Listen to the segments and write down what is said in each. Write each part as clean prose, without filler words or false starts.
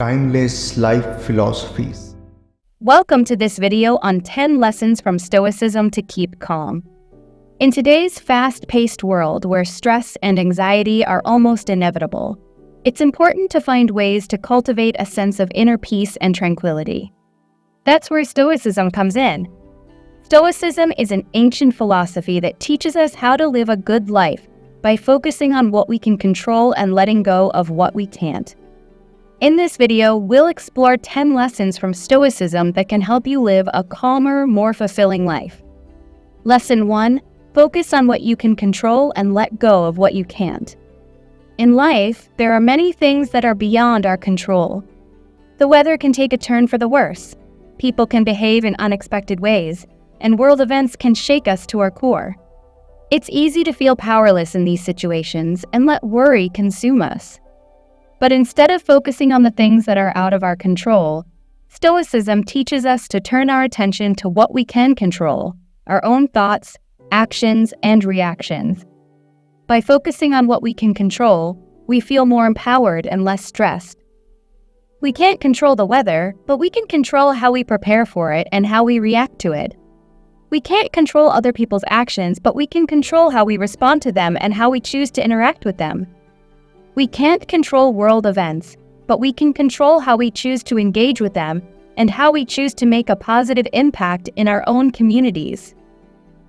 Timeless life philosophies. Welcome to this video on 10 lessons from Stoicism to keep calm. In today's fast-paced world where stress and anxiety are almost inevitable, it's important to find ways to cultivate a sense of inner peace and tranquility. That's where Stoicism comes in. Stoicism is an ancient philosophy that teaches us how to live a good life by focusing on what we can control and letting go of what we can't. In this video, we'll explore 10 lessons from Stoicism that can help you live a calmer, more fulfilling life. Lesson 1. Focus on what you can control and let go of what you can't. In life, there are many things that are beyond our control. The weather can take a turn for the worse, people can behave in unexpected ways, and world events can shake us to our core. It's easy to feel powerless in these situations and let worry consume us. But instead of focusing on the things that are out of our control, Stoicism teaches us to turn our attention to what we can control, our own thoughts, actions, and reactions. By focusing on what we can control, we feel more empowered and less stressed. We can't control the weather, but we can control how we prepare for it and how we react to it. We can't control other people's actions, but we can control how we respond to them and how we choose to interact with them. We can't control world events, but we can control how we choose to engage with them and how we choose to make a positive impact in our own communities.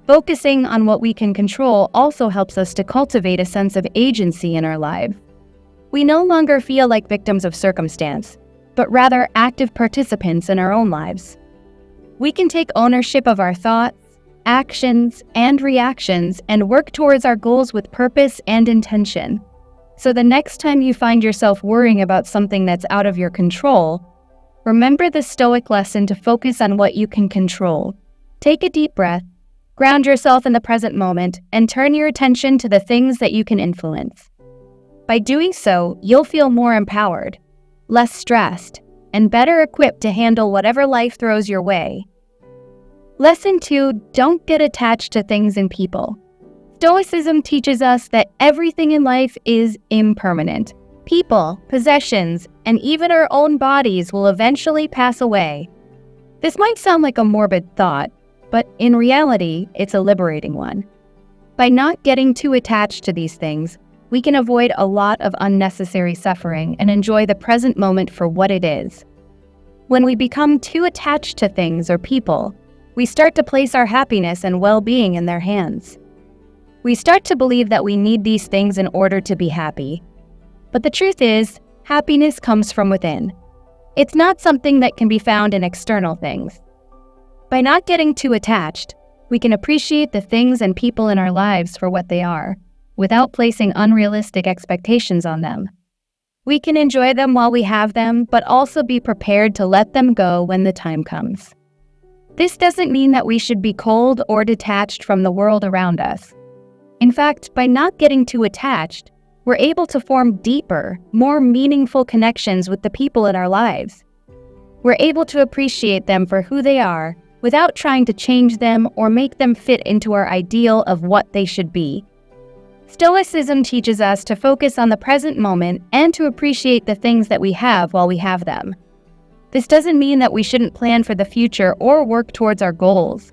Focusing on what we can control also helps us to cultivate a sense of agency in our lives. We no longer feel like victims of circumstance, but rather active participants in our own lives. We can take ownership of our thoughts, actions, and reactions and work towards our goals with purpose and intention. So the next time you find yourself worrying about something that's out of your control, remember the Stoic lesson to focus on what you can control. Take a deep breath, ground yourself in the present moment, and turn your attention to the things that you can influence. By doing so, you'll feel more empowered, less stressed, and better equipped to handle whatever life throws your way. Lesson 2. Don't get attached to things and people. Stoicism teaches us that everything in life is impermanent. People, possessions, and even our own bodies will eventually pass away. This might sound like a morbid thought, but in reality, it's a liberating one. By not getting too attached to these things, we can avoid a lot of unnecessary suffering and enjoy the present moment for what it is. When we become too attached to things or people, we start to place our happiness and well-being in their hands. We start to believe that we need these things in order to be happy. But the truth is, happiness comes from within. It's not something that can be found in external things. By not getting too attached, we can appreciate the things and people in our lives for what they are, without placing unrealistic expectations on them. We can enjoy them while we have them, but also be prepared to let them go when the time comes. This doesn't mean that we should be cold or detached from the world around us. In fact, by not getting too attached, we're able to form deeper, more meaningful connections with the people in our lives. We're able to appreciate them for who they are without trying to change them or make them fit into our ideal of what they should be. Stoicism teaches us to focus on the present moment and to appreciate the things that we have while we have them. This doesn't mean that we shouldn't plan for the future or work towards our goals.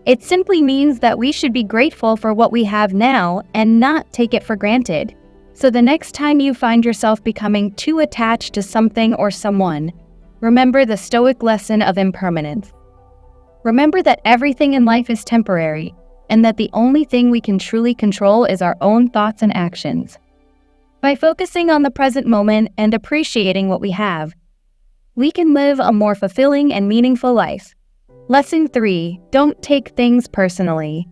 It simply means that we should be grateful for what we have now and not take it for granted. So the next time you find yourself becoming too attached to something or someone, remember the Stoic lesson of impermanence. Remember that everything in life is temporary and that the only thing we can truly control is our own thoughts and actions. By focusing on the present moment and appreciating what we have, we can live a more fulfilling and meaningful life. Lesson 3. Don't take things personally.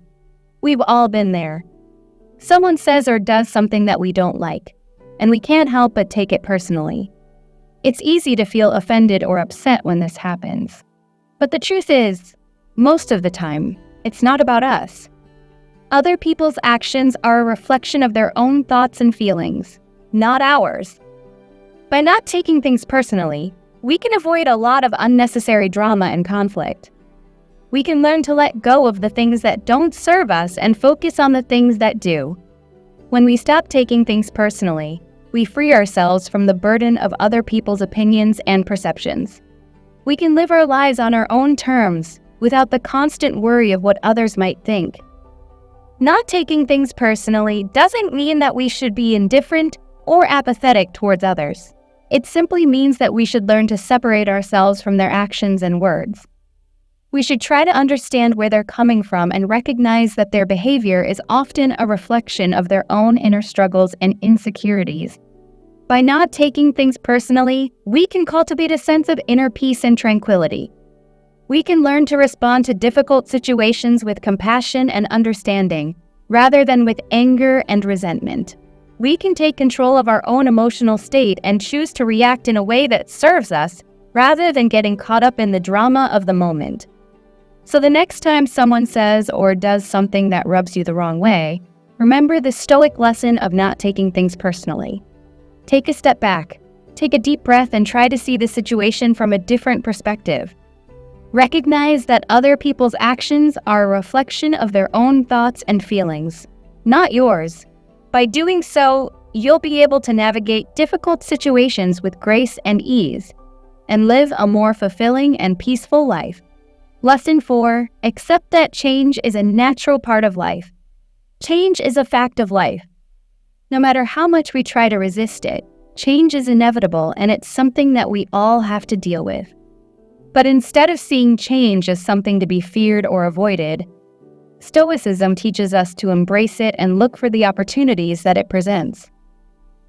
We've all been there. Someone says or does something that we don't like, and we can't help but take it personally. It's easy to feel offended or upset when this happens. But the truth is, most of the time, it's not about us. Other people's actions are a reflection of their own thoughts and feelings, not ours. By not taking things personally, we can avoid a lot of unnecessary drama and conflict. We can learn to let go of the things that don't serve us and focus on the things that do. When we stop taking things personally, we free ourselves from the burden of other people's opinions and perceptions. We can live our lives on our own terms, without the constant worry of what others might think. Not taking things personally doesn't mean that we should be indifferent or apathetic towards others. It simply means that we should learn to separate ourselves from their actions and words. We should try to understand where they're coming from and recognize that their behavior is often a reflection of their own inner struggles and insecurities. By not taking things personally, we can cultivate a sense of inner peace and tranquility. We can learn to respond to difficult situations with compassion and understanding, rather than with anger and resentment. We can take control of our own emotional state and choose to react in a way that serves us, rather than getting caught up in the drama of the moment. So the next time someone says or does something that rubs you the wrong way, remember the Stoic lesson of not taking things personally. Take a step back, take a deep breath, and try to see the situation from a different perspective. Recognize that other people's actions are a reflection of their own thoughts and feelings, not yours. By doing so, you'll be able to navigate difficult situations with grace and ease, and live a more fulfilling and peaceful life. Lesson 4. Accept that change is a natural part of life. Change is a fact of life. No matter how much we try to resist it, change is inevitable, and it's something that we all have to deal with. But instead of seeing change as something to be feared or avoided, Stoicism teaches us to embrace it and look for the opportunities that it presents.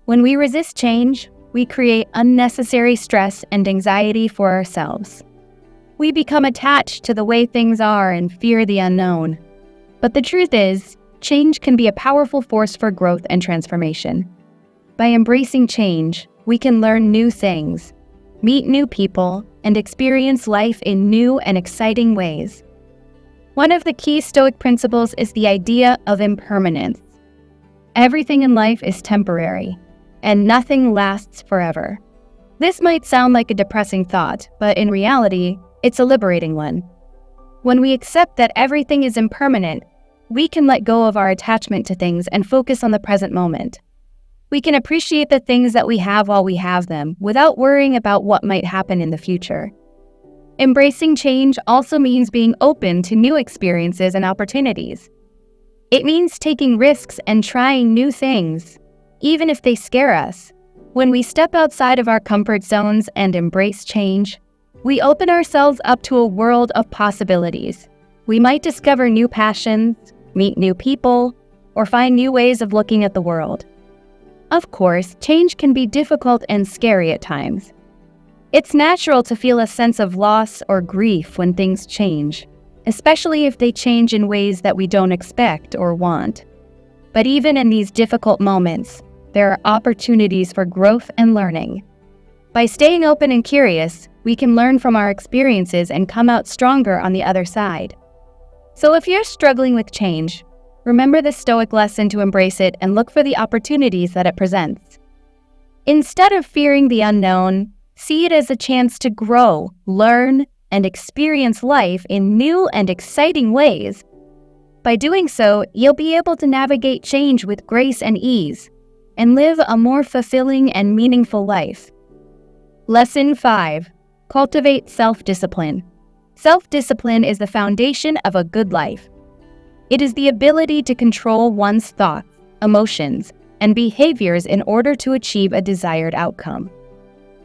When we resist change, we create unnecessary stress and anxiety for ourselves. We become attached to the way things are and fear the unknown. But the truth is, change can be a powerful force for growth and transformation. By embracing change, we can learn new things, meet new people, and experience life in new and exciting ways. One of the key Stoic principles is the idea of impermanence. Everything in life is temporary, and nothing lasts forever. This might sound like a depressing thought, but in reality, it's a liberating one. When we accept that everything is impermanent, we can let go of our attachment to things and focus on the present moment. We can appreciate the things that we have while we have them, without worrying about what might happen in the future. Embracing change also means being open to new experiences and opportunities. It means taking risks and trying new things, even if they scare us. When we step outside of our comfort zones and embrace change, we open ourselves up to a world of possibilities. We might discover new passions, meet new people, or find new ways of looking at the world. Of course, change can be difficult and scary at times. It's natural to feel a sense of loss or grief when things change, especially if they change in ways that we don't expect or want. But even in these difficult moments, there are opportunities for growth and learning. By staying open and curious, we can learn from our experiences and come out stronger on the other side. So if you're struggling with change, remember the Stoic lesson to embrace it and look for the opportunities that it presents. Instead of fearing the unknown, see it as a chance to grow, learn, and experience life in new and exciting ways. By doing so, you'll be able to navigate change with grace and ease, and live a more fulfilling and meaningful life. Lesson 5. Cultivate self-discipline. Self-discipline is the foundation of a good life. It is the ability to control one's thoughts, emotions, and behaviors in order to achieve a desired outcome.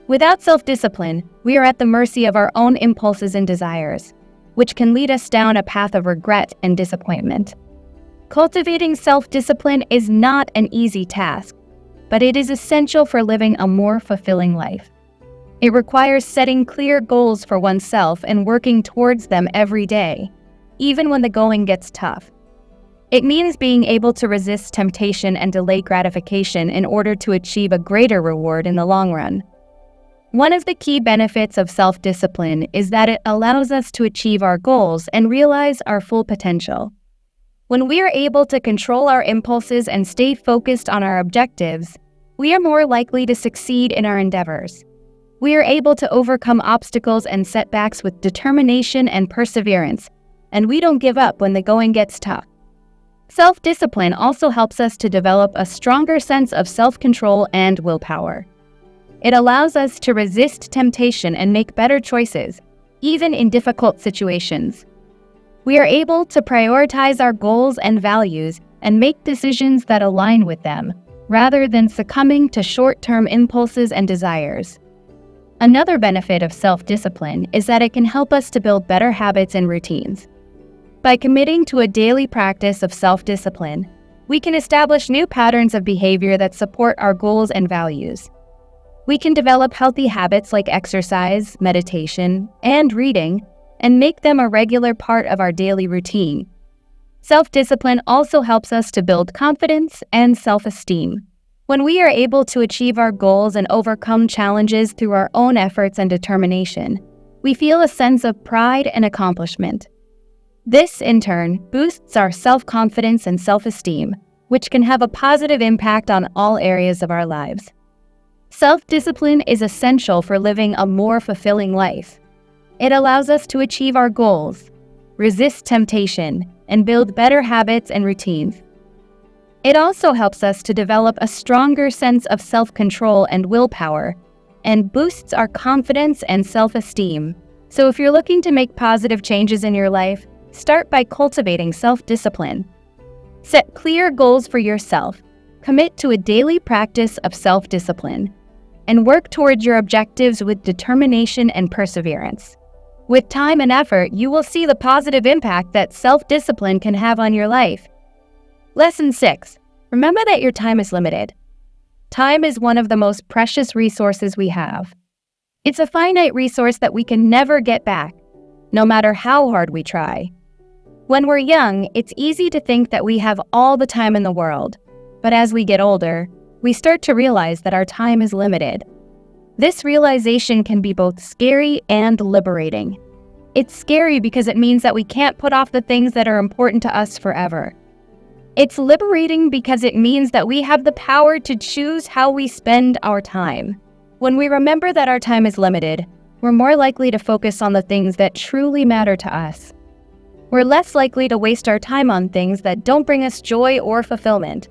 Without self-discipline, we are at the mercy of our own impulses and desires, which can lead us down a path of regret and disappointment. Cultivating self-discipline is not an easy task, but it is essential for living a more fulfilling life. It requires setting clear goals for oneself and working towards them every day, even when the going gets tough. It means being able to resist temptation and delay gratification in order to achieve a greater reward in the long run. One of the key benefits of self-discipline is that it allows us to achieve our goals and realize our full potential. When we are able to control our impulses and stay focused on our objectives, we are more likely to succeed in our endeavors. We are able to overcome obstacles and setbacks with determination and perseverance, and we don't give up when the going gets tough. Self-discipline also helps us to develop a stronger sense of self-control and willpower. It allows us to resist temptation and make better choices, even in difficult situations. We are able to prioritize our goals and values and make decisions that align with them, rather than succumbing to short-term impulses and desires. Another benefit of self-discipline is that it can help us to build better habits and routines. By committing to a daily practice of self-discipline, we can establish new patterns of behavior that support our goals and values. We can develop healthy habits like exercise, meditation, and reading, and make them a regular part of our daily routine. Self-discipline also helps us to build confidence and self-esteem. When we are able to achieve our goals and overcome challenges through our own efforts and determination, we feel a sense of pride and accomplishment. This, in turn, boosts our self-confidence and self-esteem, which can have a positive impact on all areas of our lives. Self-discipline is essential for living a more fulfilling life. It allows us to achieve our goals, resist temptation, and build better habits and routines. It also helps us to develop a stronger sense of self-control and willpower, and boosts our confidence and self-esteem. So if you're looking to make positive changes in your life, start by cultivating self-discipline. Set clear goals for yourself, commit to a daily practice of self-discipline, and work towards your objectives with determination and perseverance. With time and effort, you will see the positive impact that self-discipline can have on your life. Lesson 6. Remember that your time is limited. Time is one of the most precious resources we have. It's a finite resource that we can never get back, no matter how hard we try. When we're young, it's easy to think that we have all the time in the world, but as we get older, we start to realize that our time is limited. This realization can be both scary and liberating. It's scary because it means that we can't put off the things that are important to us forever. It's liberating because it means that we have the power to choose how we spend our time. When we remember that our time is limited, we're more likely to focus on the things that truly matter to us. We're less likely to waste our time on things that don't bring us joy or fulfillment.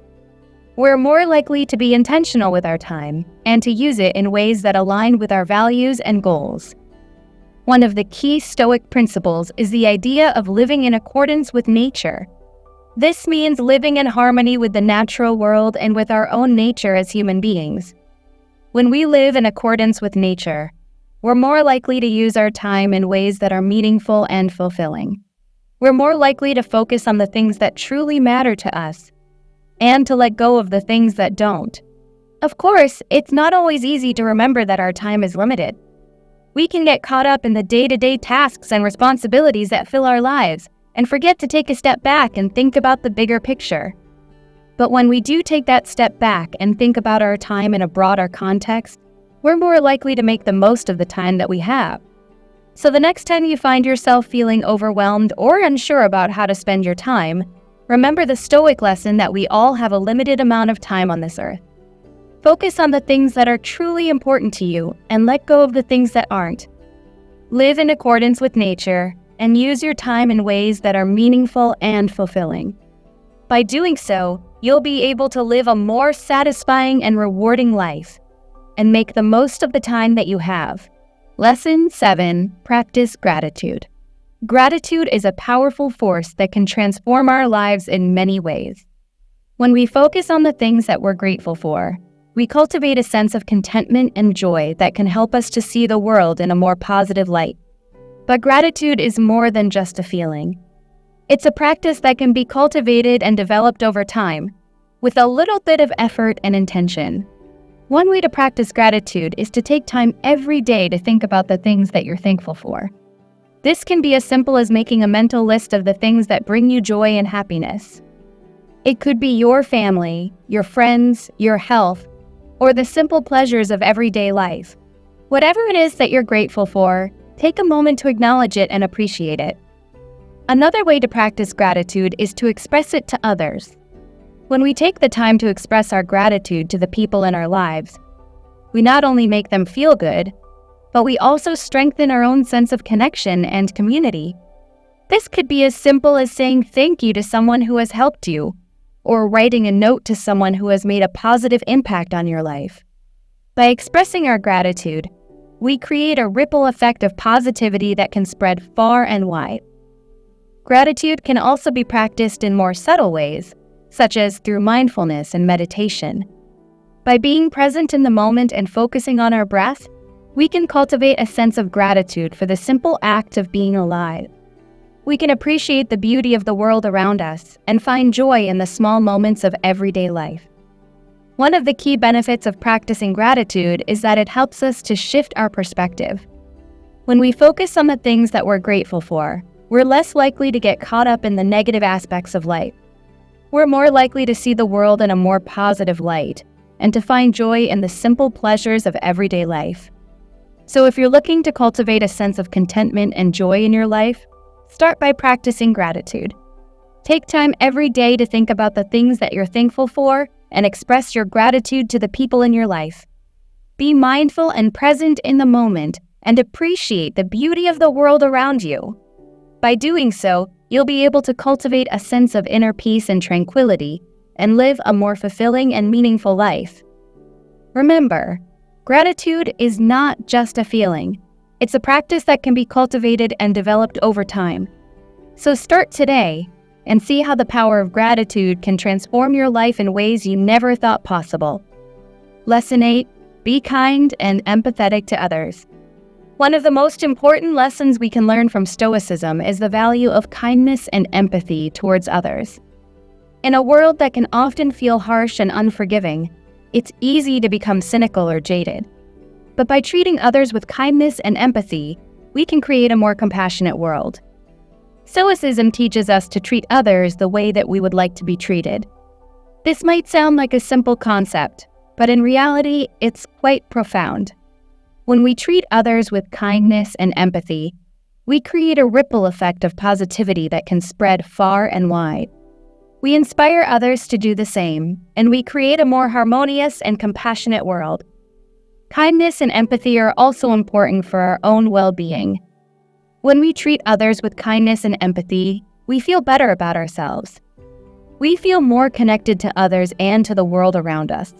We're more likely to be intentional with our time and to use it in ways that align with our values and goals. One of the key Stoic principles is the idea of living in accordance with nature. This means living in harmony with the natural world and with our own nature as human beings. When we live in accordance with nature, we're more likely to use our time in ways that are meaningful and fulfilling. We're more likely to focus on the things that truly matter to us, and to let go of the things that don't. Of course, it's not always easy to remember that our time is limited. We can get caught up in the day-to-day tasks and responsibilities that fill our lives, and forget to take a step back and think about the bigger picture. But when we do take that step back and think about our time in a broader context, we're more likely to make the most of the time that we have. So the next time you find yourself feeling overwhelmed or unsure about how to spend your time, remember the Stoic lesson that we all have a limited amount of time on this earth. Focus on the things that are truly important to you and let go of the things that aren't. Live in accordance with nature and use your time in ways that are meaningful and fulfilling. By doing so, you'll be able to live a more satisfying and rewarding life and make the most of the time that you have. Lesson 7. Practice gratitude. Gratitude is a powerful force that can transform our lives in many ways. When we focus on the things that we're grateful for, we cultivate a sense of contentment and joy that can help us to see the world in a more positive light. But gratitude is more than just a feeling. It's a practice that can be cultivated and developed over time, with a little bit of effort and intention. One way to practice gratitude is to take time every day to think about the things that you're thankful for. This can be as simple as making a mental list of the things that bring you joy and happiness. It could be your family, your friends, your health, or the simple pleasures of everyday life. Whatever it is that you're grateful for, take a moment to acknowledge it and appreciate it. Another way to practice gratitude is to express it to others. When we take the time to express our gratitude to the people in our lives, we not only make them feel good, but we also strengthen our own sense of connection and community. This could be as simple as saying thank you to someone who has helped you, or writing a note to someone who has made a positive impact on your life. By expressing our gratitude, we create a ripple effect of positivity that can spread far and wide. Gratitude can also be practiced in more subtle ways, such as through mindfulness and meditation. By being present in the moment and focusing on our breath, we can cultivate a sense of gratitude for the simple act of being alive. We can appreciate the beauty of the world around us and find joy in the small moments of everyday life. One of the key benefits of practicing gratitude is that it helps us to shift our perspective. When we focus on the things that we're grateful for, we're less likely to get caught up in the negative aspects of life. We're more likely to see the world in a more positive light and to find joy in the simple pleasures of everyday life. So if you're looking to cultivate a sense of contentment and joy in your life, start by practicing gratitude. Take time every day to think about the things that you're thankful for and express your gratitude to the people in your life. Be mindful and present in the moment and appreciate the beauty of the world around you. By doing so, you'll be able to cultivate a sense of inner peace and tranquility and live a more fulfilling and meaningful life. Remember, gratitude is not just a feeling. It's a practice that can be cultivated and developed over time. So start today and see how the power of gratitude can transform your life in ways you never thought possible. Lesson 8: be kind and empathetic to others. One of the most important lessons we can learn from Stoicism is the value of kindness and empathy towards others. In a world that can often feel harsh and unforgiving, it's easy to become cynical or jaded. But by treating others with kindness and empathy, we can create a more compassionate world. Stoicism teaches us to treat others the way that we would like to be treated. This might sound like a simple concept, but in reality, it's quite profound. When we treat others with kindness and empathy, we create a ripple effect of positivity that can spread far and wide. We inspire others to do the same, and we create a more harmonious and compassionate world. Kindness and empathy are also important for our own well-being. When we treat others with kindness and empathy, we feel better about ourselves. We feel more connected to others and to the world around us.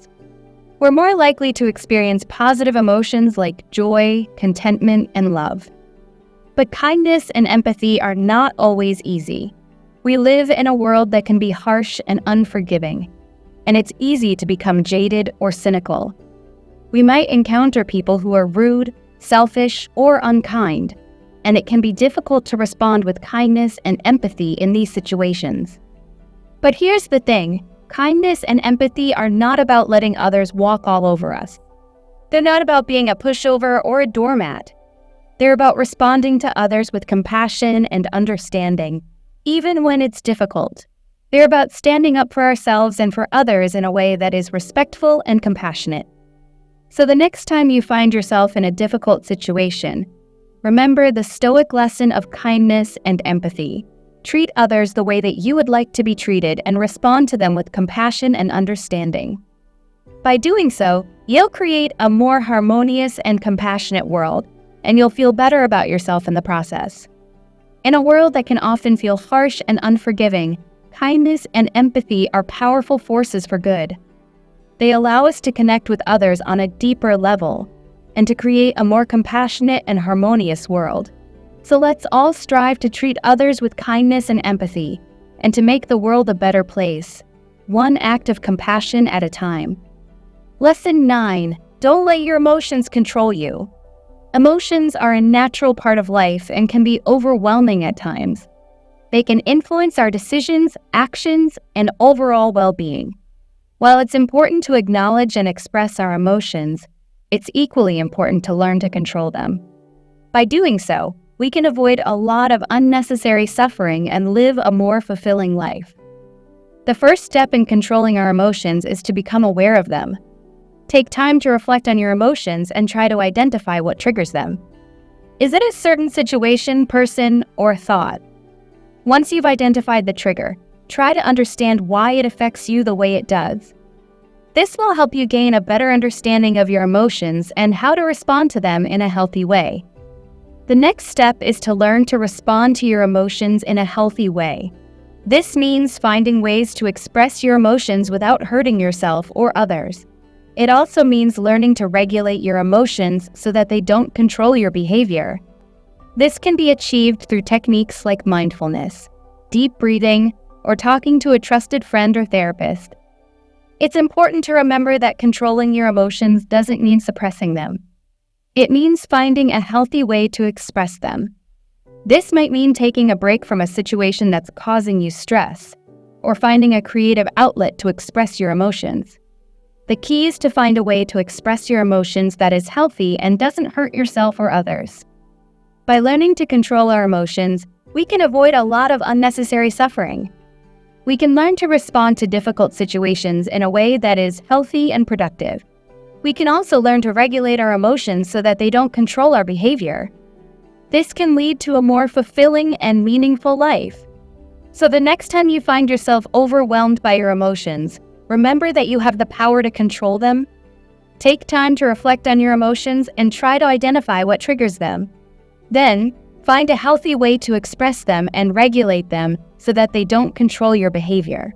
We're more likely to experience positive emotions like joy, contentment, and love. But kindness and empathy are not always easy. We live in a world that can be harsh and unforgiving, and it's easy to become jaded or cynical. We might encounter people who are rude, selfish, or unkind, and it can be difficult to respond with kindness and empathy in these situations. But here's the thing, kindness and empathy are not about letting others walk all over us. They're not about being a pushover or a doormat. They're about responding to others with compassion and understanding, even when it's difficult. They're about standing up for ourselves and for others in a way that is respectful and compassionate. So the next time you find yourself in a difficult situation, remember the Stoic lesson of kindness and empathy. Treat others the way that you would like to be treated and respond to them with compassion and understanding. By doing so, you'll create a more harmonious and compassionate world, and you'll feel better about yourself in the process. In a world that can often feel harsh and unforgiving, kindness and empathy are powerful forces for good. They allow us to connect with others on a deeper level and to create a more compassionate and harmonious world. So let's all strive to treat others with kindness and empathy and to make the world a better place, one act of compassion at a time. Lesson 9: don't let your emotions control you. Emotions are a natural part of life and can be overwhelming at times. They can influence our decisions, actions, and overall well-being. While it's important to acknowledge and express our emotions, it's equally important to learn to control them. By doing so, we can avoid a lot of unnecessary suffering and live a more fulfilling life. The first step in controlling our emotions is to become aware of them. Take time to reflect on your emotions and try to identify what triggers them. Is it a certain situation, person, or thought? Once you've identified the trigger, try to understand why it affects you the way it does. This will help you gain a better understanding of your emotions and how to respond to them in a healthy way. The next step is to learn to respond to your emotions in a healthy way. This means finding ways to express your emotions without hurting yourself or others. It also means learning to regulate your emotions so that they don't control your behavior. This can be achieved through techniques like mindfulness, deep breathing, or talking to a trusted friend or therapist. It's important to remember that controlling your emotions doesn't mean suppressing them. It means finding a healthy way to express them. This might mean taking a break from a situation that's causing you stress, or finding a creative outlet to express your emotions. The key is to find a way to express your emotions that is healthy and doesn't hurt yourself or others. By learning to control our emotions, we can avoid a lot of unnecessary suffering. We can learn to respond to difficult situations in a way that is healthy and productive. We can also learn to regulate our emotions so that they don't control our behavior. This can lead to a more fulfilling and meaningful life. So the next time you find yourself overwhelmed by your emotions, remember that you have the power to control them. Take time to reflect on your emotions and try to identify what triggers them. Then, find a healthy way to express them and regulate them so that they don't control your behavior.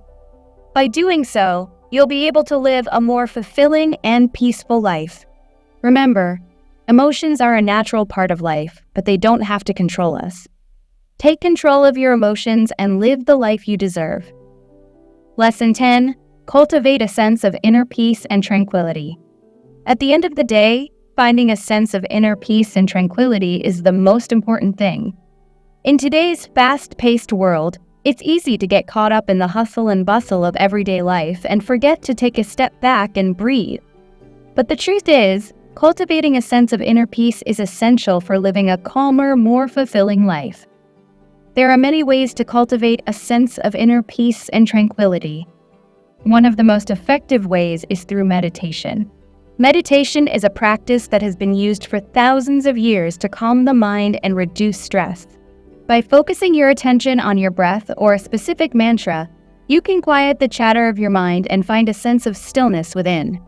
By doing so, you'll be able to live a more fulfilling and peaceful life. Remember, emotions are a natural part of life, but they don't have to control us. Take control of your emotions and live the life you deserve. Lesson 10. Cultivate a sense of inner peace and tranquility. At the end of the day, finding a sense of inner peace and tranquility is the most important thing. In today's fast-paced world, it's easy to get caught up in the hustle and bustle of everyday life and forget to take a step back and breathe. But the truth is, cultivating a sense of inner peace is essential for living a calmer, more fulfilling life. There are many ways to cultivate a sense of inner peace and tranquility. One of the most effective ways is through meditation. Meditation is a practice that has been used for thousands of years to calm the mind and reduce stress. By focusing your attention on your breath or a specific mantra, you can quiet the chatter of your mind and find a sense of stillness within.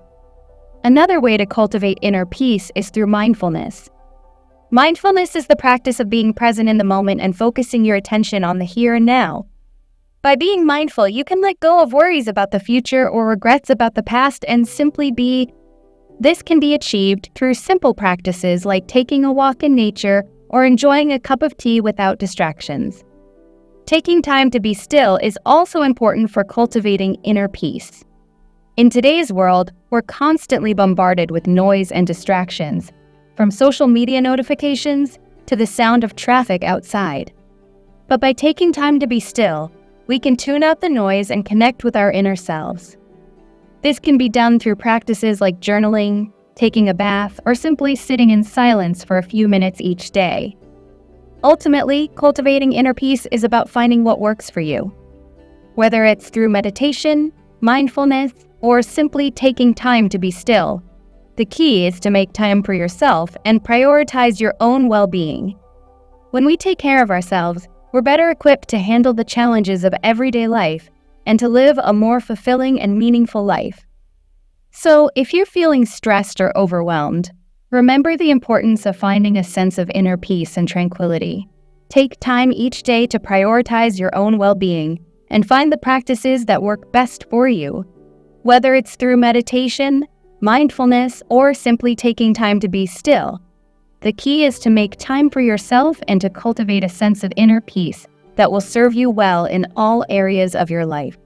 Another way to cultivate inner peace is through mindfulness. Mindfulness is the practice of being present in the moment and focusing your attention on the here and now. By being mindful, you can let go of worries about the future or regrets about the past and simply be. This can be achieved through simple practices like taking a walk in nature or enjoying a cup of tea without distractions. Taking time to be still is also important for cultivating inner peace. In today's world, we're constantly bombarded with noise and distractions, from social media notifications to the sound of traffic outside. But by taking time to be still, we can tune out the noise and connect with our inner selves. This can be done through practices like journaling, taking a bath, or simply sitting in silence for a few minutes each day. Ultimately, cultivating inner peace is about finding what works for you. Whether it's through meditation, mindfulness, or simply taking time to be still, the key is to make time for yourself and prioritize your own well-being. When we take care of ourselves, we're better equipped to handle the challenges of everyday life and to live a more fulfilling and meaningful life. So, if you're feeling stressed or overwhelmed, remember the importance of finding a sense of inner peace and tranquility. Take time each day to prioritize your own well-being and find the practices that work best for you. Whether it's through meditation, mindfulness, or simply taking time to be still, the key is to make time for yourself and to cultivate a sense of inner peace that will serve you well in all areas of your life.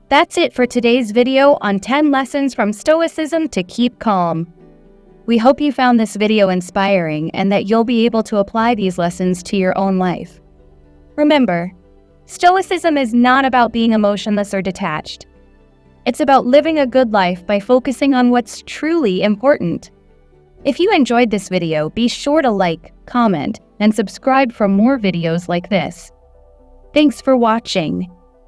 That's it for today's video on 10 lessons from Stoicism to keep calm. We hope you found this video inspiring and that you'll be able to apply these lessons to your own life. Remember, Stoicism is not about being emotionless or detached. It's about living a good life by focusing on what's truly important. If you enjoyed this video, be sure to like, comment, and subscribe for more videos like this. Thanks for watching.